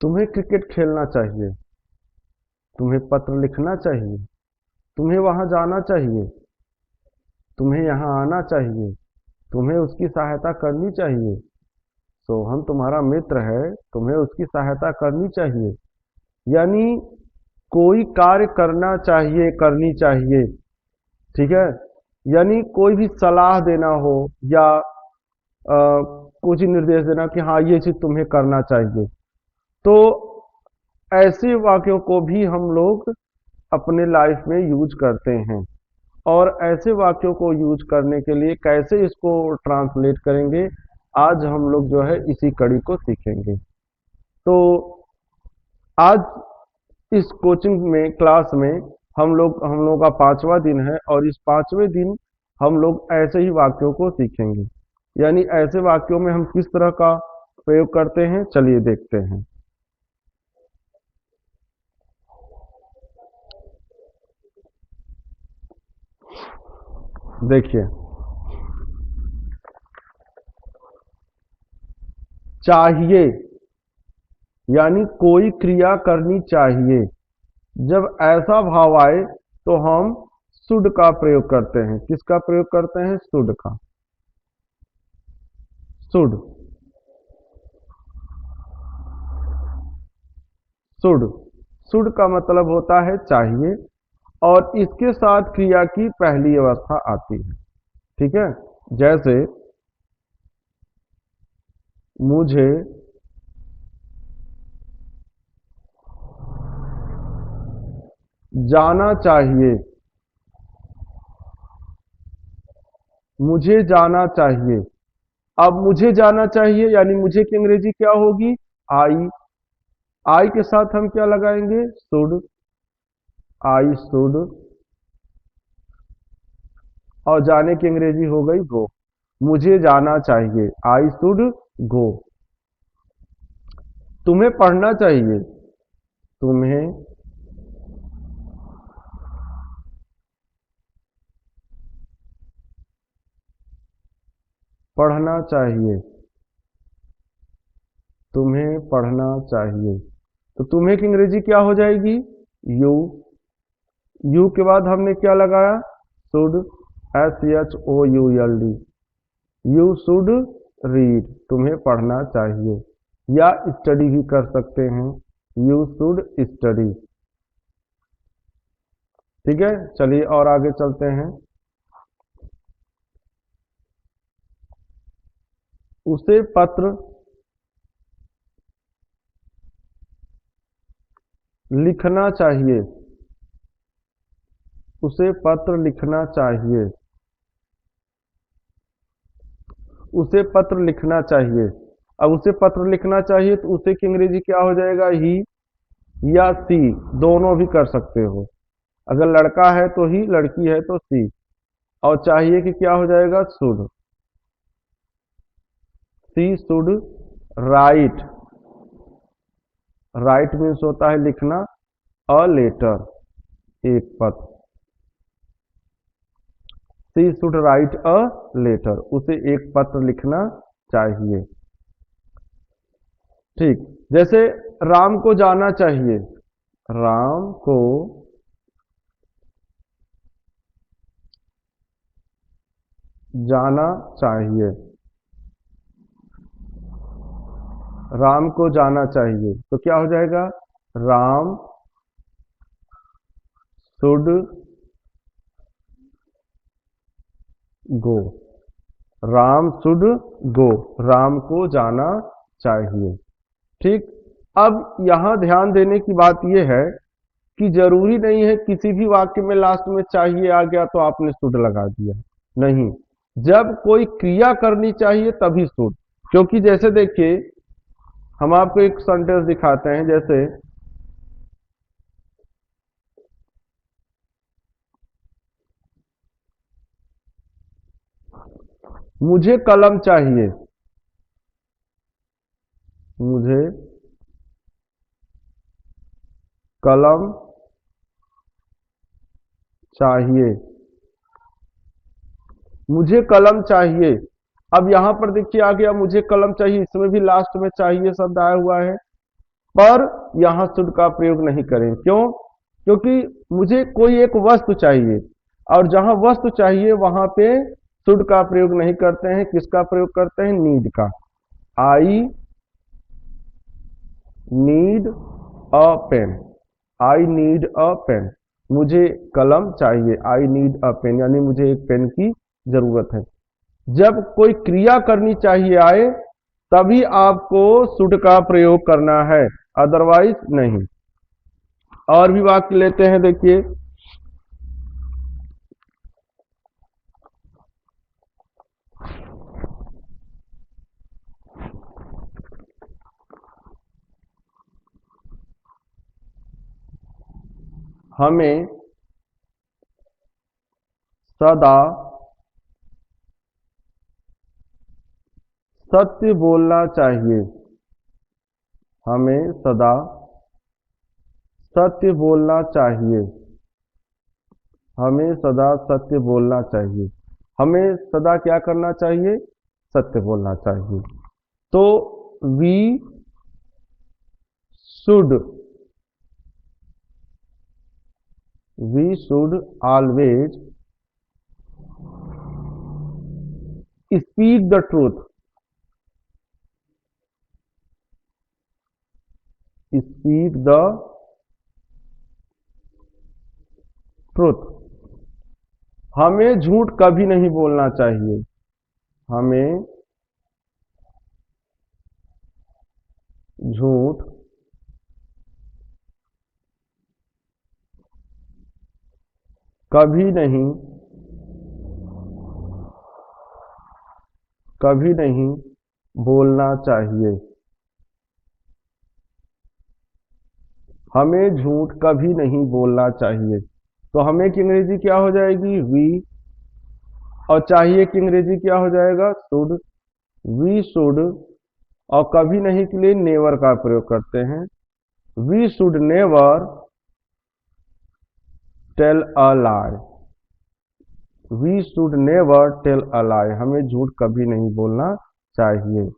तुम्हें क्रिकेट खेलना चाहिए, तुम्हें पत्र लिखना चाहिए, तुम्हें वहां जाना चाहिए, तुम्हें यहाँ आना चाहिए, तुम्हें उसकी सहायता करनी चाहिए। सोहम तुम्हारा मित्र है, तुम्हें उसकी सहायता करनी चाहिए। यानी कोई कार्य करना चाहिए, करनी चाहिए। ठीक है। यानी कोई भी सलाह देना हो या कुछ निर्देश देना कि हाँ ये चीज तुम्हें करना चाहिए, तो ऐसे वाक्यों को भी हम लोग अपने लाइफ में यूज करते हैं। और ऐसे वाक्यों को यूज करने के लिए कैसे इसको ट्रांसलेट करेंगे, आज हम लोग जो है इसी कड़ी को सीखेंगे। तो आज इस कोचिंग में, क्लास में, हम लोग का 5वां दिन है और इस 5वें दिन हम लोग ऐसे ही वाक्यों को सीखेंगे। यानी ऐसे वाक्यों में हम किस तरह का प्रयोग करते हैं, चलिए देखते हैं। देखिए, चाहिए यानी कोई क्रिया करनी चाहिए। जब ऐसा भाव आए तो हम शुड का प्रयोग करते हैं। किसका प्रयोग करते हैं? शुड का। शुड। शुड। शुड का मतलब होता है चाहिए, और इसके साथ क्रिया की पहली अवस्था आती है। ठीक है। जैसे मुझे जाना चाहिए, मुझे जाना चाहिए। अब मुझे जाना चाहिए यानी मुझे की अंग्रेजी क्या होगी? आई। आई के साथ हम क्या लगाएंगे? शुड। I should. और जाने की अंग्रेजी हो गई गो। मुझे जाना चाहिए, आई शुड गो। तुम्हें पढ़ना चाहिए, तुम्हें पढ़ना चाहिए, तुम्हें पढ़ना चाहिए। तो तुम्हें की अंग्रेजी क्या हो जाएगी? यू। यू के बाद हमने क्या लगाया? Should. SHOULD। You should read, तुम्हें पढ़ना चाहिए। या स्टडी भी कर सकते हैं, यू शुड स्टडी। ठीक है। चलिए और आगे चलते हैं। उसे पत्र लिखना चाहिए, उसे पत्र लिखना चाहिए, उसे पत्र लिखना चाहिए। अब उसे पत्र लिखना चाहिए तो उसे की अंग्रेजी क्या हो जाएगा? ही या सी, दोनों भी कर सकते हो। अगर लड़का है तो ही, लड़की है तो सी। और चाहिए कि क्या हो जाएगा? Should. She should write. Write means होता है लिखना, अ लेटर, एक पत्र। She should write a letter, उसे एक पत्र लिखना चाहिए। ठीक। जैसे राम को जाना चाहिए, राम को जाना चाहिए, राम को जाना चाहिए। तो क्या हो जाएगा? Ram should go. Ram should go, Ram को जाना चाहिए। ठीक। अब यहां ध्यान देने की बात यह है कि जरूरी नहीं है किसी भी वाक्य में लास्ट में चाहिए आ गया तो आपने शुड लगा दिया। नहीं, जब कोई क्रिया करनी चाहिए तभी शुड। क्योंकि जैसे देखिए, हम आपको एक सेंटेंस दिखाते हैं। जैसे मुझे कलम चाहिए, मुझे कलम चाहिए, मुझे कलम चाहिए। अब यहां पर देखिए आ गया मुझे कलम चाहिए, इसमें भी लास्ट में चाहिए शब्द आया हुआ है। पर यहां शुड का प्रयोग नहीं करें। क्यों? क्योंकि मुझे कोई एक वस्तु चाहिए, और जहां वस्तु चाहिए वहां पे शुड का प्रयोग नहीं करते हैं। किसका प्रयोग करते हैं? नीड का। I need a pen. I need a pen. मुझे कलम चाहिए। आई नीड अ पेन, यानी मुझे एक पेन की जरूरत है। जब कोई क्रिया करनी चाहिए आए, तभी आपको शुड का प्रयोग करना है, अदरवाइज नहीं। और भी वाक्य लेते हैं, देखिए। हमें सदा सत्य बोलना चाहिए। हमें सदा सत्य बोलना चाहिए। हमें सदा सत्य बोलना चाहिए। हमें सदा क्या करना चाहिए? सत्य बोलना चाहिए। तो we should always speak the truth. Speak the truth. हमें झूठ कभी नहीं बोलना चाहिए। हमें झूठ कभी नहीं बोलना चाहिए। हमें झूठ कभी नहीं बोलना चाहिए। तो हमें की अंग्रेजी क्या हो जाएगी? वी। और चाहिए की अंग्रेजी क्या हो जाएगा? शुड। We should. और कभी नहीं के लिए नेवर का प्रयोग करते हैं। We should never tell a lie. We should never tell a lie. हमें झूठ कभी नहीं बोलना चाहिए।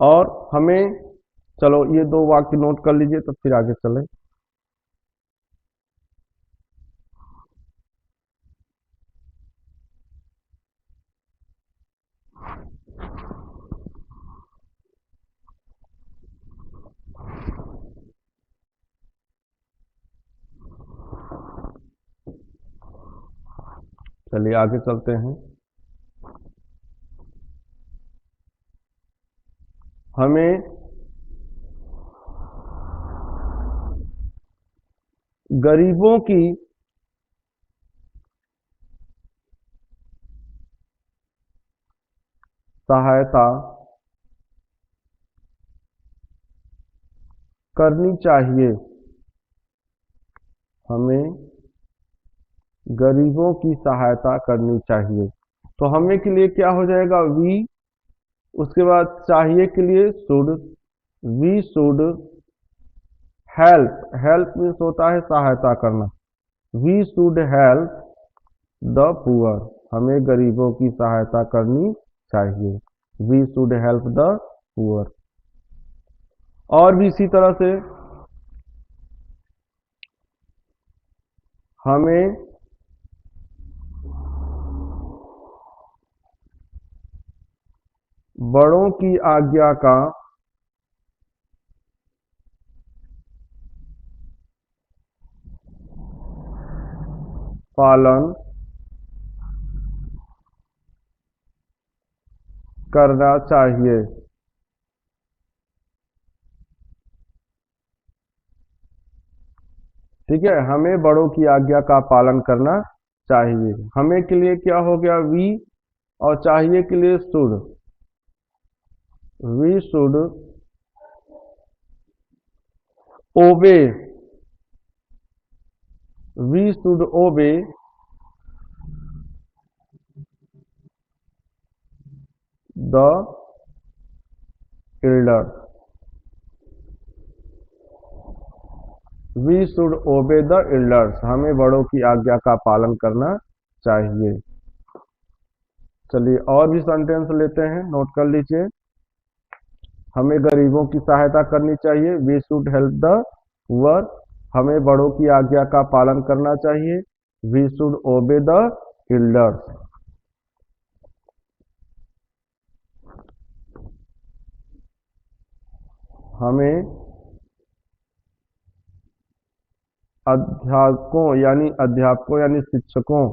और हमें, चलो ये दो वाक्य नोट कर लीजिए, तो फिर आगे चलें। चलिए आगे चलते हैं। हमें गरीबों की सहायता करनी चाहिए। हमें गरीबों की सहायता करनी चाहिए। तो हमें के लिए क्या हो जाएगा? वी। उसके बाद चाहिए के लिए should. We should help. Help means होता है सहायता करना। We should help the poor. हमें गरीबों की सहायता करनी चाहिए। We should help the poor. और भी इसी तरह से हमें बड़ों की आज्ञा का पालन करना चाहिए। ठीक है, हमें बड़ों की आज्ञा का पालन करना चाहिए। हमें के लिए क्या हो गया? वी। और चाहिए के लिए should. We should obey. We should obey the elder. We should obey the elders. हमें बड़ों की आज्ञा का पालन करना चाहिए। चलिए और भी सेंटेंस लेते हैं, नोट कर लीजिए। हमें गरीबों की सहायता करनी चाहिए, we should help the poor. हमें बड़ों की आज्ञा का पालन करना चाहिए, we should obey the elders. हमें अध्यापकों यानी शिक्षकों,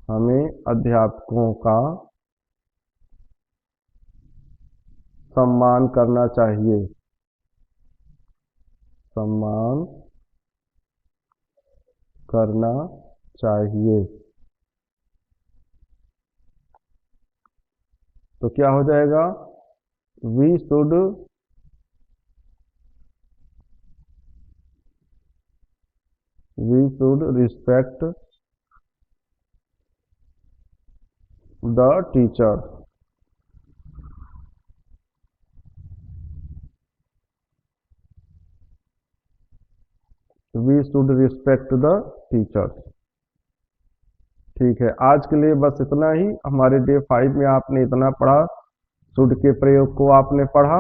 हमें अध्यापकों का सम्मान करना चाहिए, सम्मान करना चाहिए। तो क्या हो जाएगा, we should respect the teacher. We should respect the teacher. ठीक है, आज के लिए बस इतना ही। हमारे डे 5 में आपने इतना पढ़ा, शुड के प्रयोग को आपने पढ़ा।